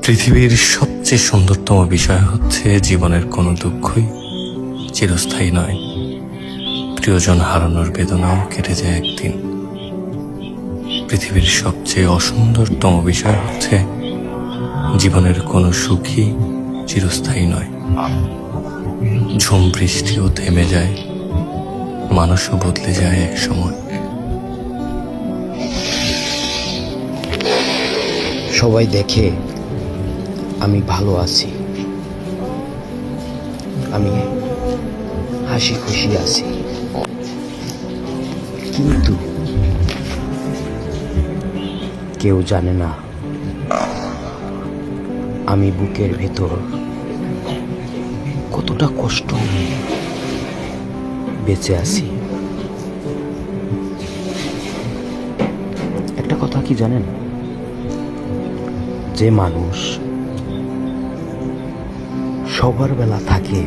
পৃথিবীর সবচেয়ে সুন্দরতম বিষয় হচ্ছে জীবনের কোনো দুঃখই চিরস্থায়ী নয়। প্রিয়জন হারানোর বেদনাও কেটে যায় একদিন। পৃথিবীর সবচেয়ে অসুন্দরতম বিষয় হচ্ছে জীবনের কোনো সুখই চিরস্থায়ী নয়। ঝুম বৃষ্টিও থেমে যায়, মানুষও বদলে যায় এক সময়। সবাই দেখে আমি ভালো আছি, আমি হাসি খুশি আছি, কিন্তু কেউ জানে না আমি বুকের ভেতর কতটা কষ্ট নিয়ে বেঁচে আছি। একটা কথা কি জানেন, যে মানুষ সবার বেলা থাকে,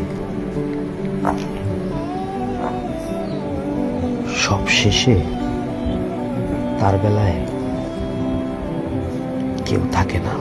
সব শেষে তার বেলায় কেউ থাকে না।